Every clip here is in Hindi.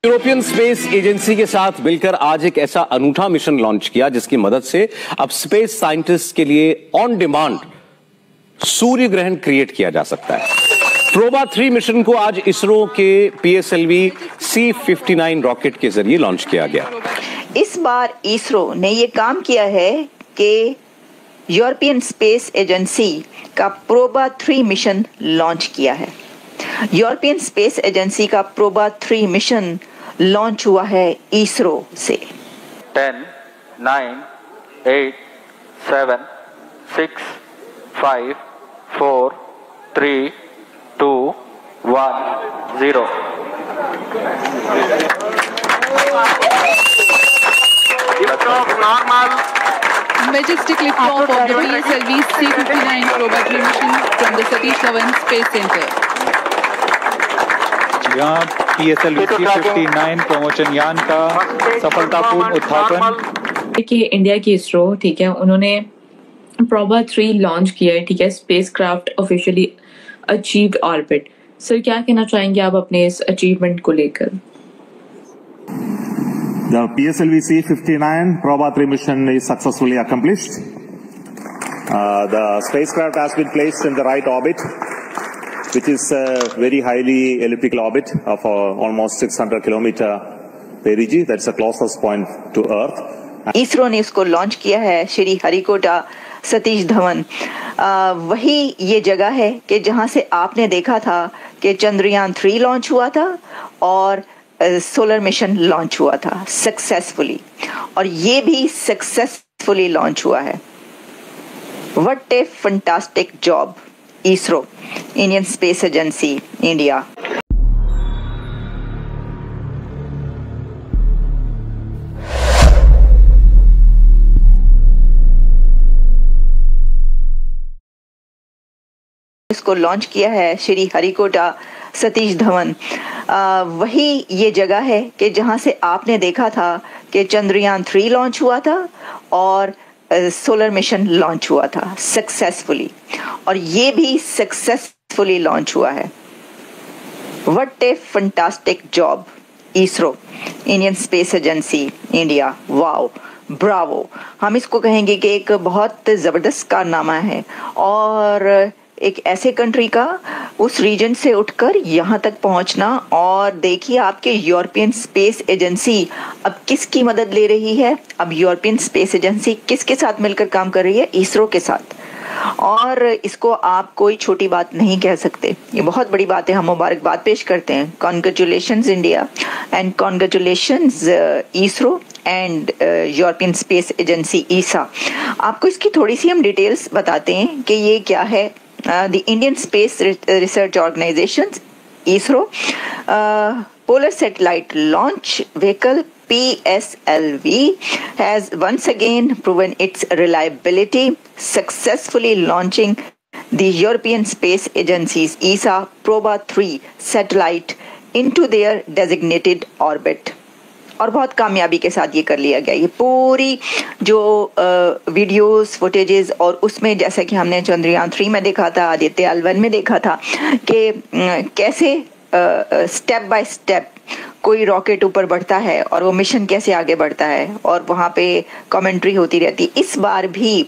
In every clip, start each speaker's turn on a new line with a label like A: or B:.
A: यूरोपियन स्पेस एजेंसी के साथ मिलकर आज एक ऐसा अनूठा मिशन लॉन्च किया जिसकी मदद से अब स्पेस साइंटिस्ट के लिए ऑन डिमांड सूर्य ग्रहण क्रिएट किया जा सकता है। प्रोबा 3 मिशन को आज इसरो के PSLV C-59 रॉकेट के जरिए लॉन्च किया गया।
B: इस बार इसरो ने ये काम किया है कि यूरोपियन स्पेस एजेंसी का प्रोबा 3 मिशन लॉन्च किया है। यूरोपियन स्पेस एजेंसी का प्रोबा 3 मिशन लॉन्च हुआ है इसरो से।
C: 10, 9, 8, 7, 6, 5, 4, 3, 2, 1, 0.
D: Majestic liftoff of the PSLV C-59 Proba 3 mission from the Satish Dhawan Space Center.
E: यहाँ PSLV C-59 प्रमोशन यान का सफलतापूर्ण उत्थापन।
F: देखिए, इंडिया की इसरो, ठीक है, उन्होंने प्रोबा 3 लॉन्च किया है, ठीक है, spacecraft officially achieved orbit. Sir, क्या कहना चाहेंगे आप अपने इस अचीवमेंट को लेकर?
G: The PSLV C-59 Proba 3 mission is successfully accomplished. The spacecraft has been placed in the right orbit, which is a very highly elliptical orbit of almost 600 kilometer perigee. That's the closest point to Earth.
B: ISRO ने इसको लॉन्च किया है श्री हरिकोटा सतीश धवन। वही ये जगह है कि जहां से आपने देखा था कि चंद्रयान 3 लॉन्च हुआ था और सोलर मिशन लॉन्च हुआ था सक्सेसफुली, और ये भी सक्सेसफुली लॉन्च हुआ है। What A fantastic job ISRO, Indian space agency, India. इसको लॉन्च किया है श्री हरिकोटा सतीश धवन। वही ये जगह है कि जहां से आपने देखा था कि चंद्रयान 3 लॉन्च हुआ था और सोलर मिशन लॉन्च हुआ था सक्सेसफुली, और ये भी सक्सेसफुली लॉन्च हुआ है। What A fantastic job ISRO, Indian space agency, India. Wow, Bravo. हम इसको कहेंगे कि एक बहुत ज़बरदस्त कारनामा है, और एक ऐसे कंट्री का उस रीजन से उठकर यहाँ तक पहुँचना। और देखिए, आपके यूरोपियन स्पेस एजेंसी अब किसकी मदद ले रही है? अब यूरोपियन स्पेस एजेंसी किसके साथ मिलकर काम कर रही है? इसरो के साथ। और इसको आप कोई छोटी बात नहीं कह सकते, ये बहुत बड़ी बात है। हम मुबारकबाद पेश करते हैं। Congratulations India and congratulations ISRO and European space Agency ESA. आपको इसकी थोड़ी सी हम डिटेल्स बताते हैं कि ये क्या है। The Indian Space Research Organization, ISRO, Polar Satellite Launch Vehicle PSLV has once again proven its reliability, successfully launching the European Space Agency's ESA Proba 3 satellite into their designated orbit. और बहुत कामयाबी के साथ ये कर लिया गया। ये पूरी जो वीडियोस, फुटेजेस, और उसमें जैसा कि हमने चंद्रयान 3 में देखा था, आदित्य L1 में देखा था कि कैसे स्टेप बाय स्टेप कोई रॉकेट ऊपर बढ़ता है और वो मिशन कैसे आगे बढ़ता है, और वहाँ पे कमेंट्री होती रहती। इस बार भी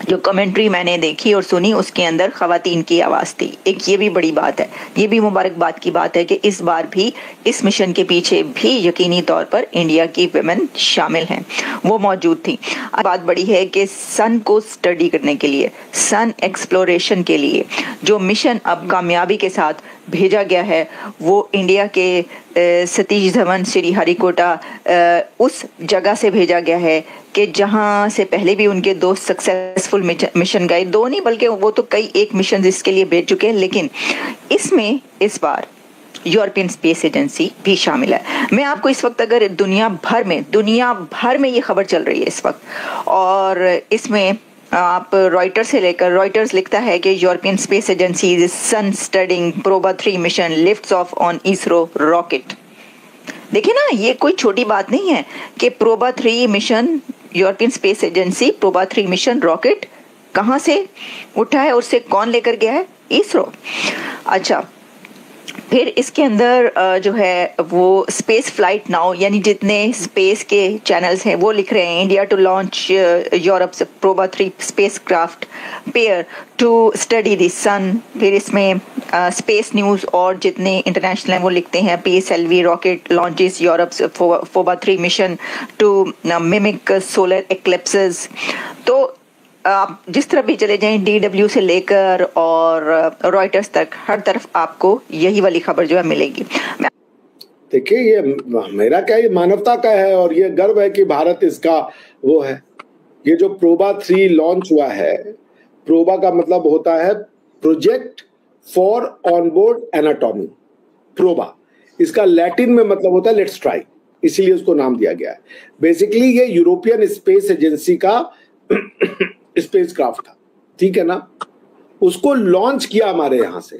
B: जो कमेंट्री मैंने देखी और सुनी, उसके अंदर खवातीन की आवाज़ थी। एक ये भी बड़ी बात है, ये भी मुबारकबाद की बात है कि इस बार भी इस मिशन के पीछे भी यकीनी तौर पर इंडिया की विमेन शामिल हैं, वो मौजूद थी। बात बड़ी है कि सन को स्टडी करने के लिए, सन एक्सप्लोरेशन के लिए जो मिशन अब कामयाबी के साथ भेजा गया है, वो इंडिया के सतीश धवन श्री हरिकोटा उस जगह से भेजा गया है कि जहां से पहले भी उनके 2 सक्सेसफुल मिशन गए। 2 नहीं, बल्कि वो तो कई एक मिशन इसके लिए भेज चुके हैं, लेकिन इसमें इस बार यूरोपियन स्पेस एजेंसी भी शामिल है। मैं आपको इस वक्त, अगर दुनिया भर में ये खबर चल रही है इस वक्त, और इसमें आप रॉयटर्स से लेकर, रॉयटर्स लिखता है कि European space agency is sun studying Proba 3 mission lifts off on ISRO rocket. देखिए ना, ये कोई छोटी बात नहीं है कि Proba 3 mission, European space agency Proba 3 mission rocket कहाँ से उठा है, उससे कौन लेकर गया है? इसरो। अच्छा, फिर इसके अंदर जो है वो स्पेस फ्लाइट नाउ, यानी जितने स्पेस के चैनल्स हैं वो लिख रहे हैं इंडिया टू लॉन्च यूरोप से Proba 3 space craft pair to study the sun. फिर इसमें स्पेस न्यूज़ और जितने इंटरनेशनल हैं वो लिखते हैं PSLV रॉकेट लॉन्चेस यूरोप से Proba 3 mission to mimic solar eclipses. तो आप जिस तरफ भी चले जाएं, DW से लेकर और रॉयटर्स तक, हर तरफ आपको यही वाली खबर जो है मिलेगी।
H: देखिए, ये मेरा क्या, ये मानवता का है और ये गर्व है कि भारत इसका वो है। ये जो प्रोबा 3 लॉन्च हुआ है, प्रोबा का मतलब होता है project for onboard anatomy. PROBA इसका लैटिन में मतलब होता है लेट्स ट्राई, इसीलिए उसको नाम दिया गया है। बेसिकली ये यूरोपियन स्पेस एजेंसी का स्पेस क्राफ्ट था, ठीक है ना। उसको लॉन्च किया हमारे यहाँ से,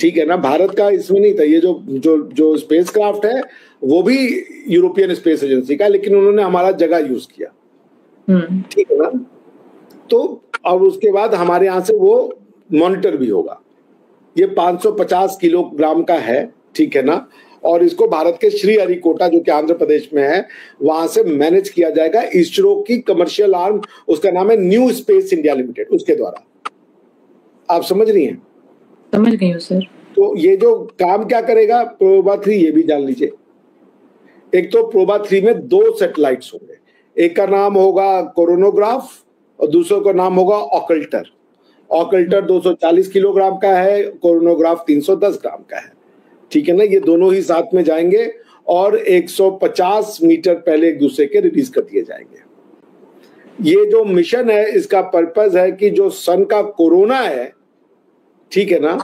H: ठीक है ना, भारत का इसमें नहीं था। ये जो स्पेस क्राफ्ट है वो भी यूरोपियन स्पेस एजेंसी का, लेकिन उन्होंने हमारा जगह यूज किया, ठीक है ना। तो अब उसके बाद हमारे यहाँ से वो मॉनिटर भी होगा। ये 550 किलोग्राम का है, ठीक है ना, और इसको भारत के श्रीहरिकोटा जो कि आंध्र प्रदेश में है वहां से मैनेज किया जाएगा। इसरो की कमर्शियल आर्म, उसका नाम है न्यू स्पेस इंडिया लिमिटेड, उसके द्वारा। आप समझ रही हैं?
F: समझ गई हूँ सर।
H: तो ये जो काम क्या करेगा प्रोबा 3, ये भी जान लीजिए। एक तो प्रोबा 3 में 2 सैटेलाइट्स होंगे, एक का नाम होगा कोरोनोग्राफ और दूसरे का नाम होगा ऑकल्टर। ऑकल्टर 240 किलोग्राम का है, कोरोनोग्राफ 310 ग्राम का है, ठीक है ना। ये दोनों ही साथ में जाएंगे और 150 मीटर पहले एक दूसरे के रिलीज कर दिए जाएंगे। ये जो मिशन है इसका पर्पस है कि जो सन का कोरोना है, ठीक है ना,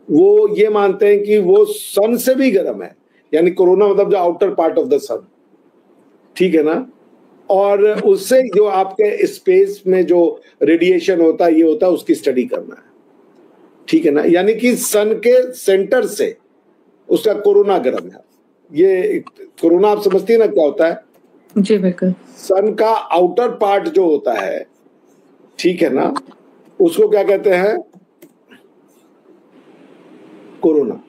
H: वो ये मानते हैं कि वो सन से भी गर्म है, यानी कोरोना मतलब जो आउटर पार्ट ऑफ द सन, ठीक है ना। और उससे जो आपके स्पेस में जो रेडिएशन होता है, ये होता है, उसकी स्टडी करना है, ठीक है ना। यानी कि सन के सेंटर से उसका कोरोना गर्म है। ये कोरोना आप समझती है ना क्या होता है?
F: जी बिल्कुल।
H: सन का आउटर पार्ट जो होता है, ठीक है ना, उसको क्या कहते हैं? कोरोना।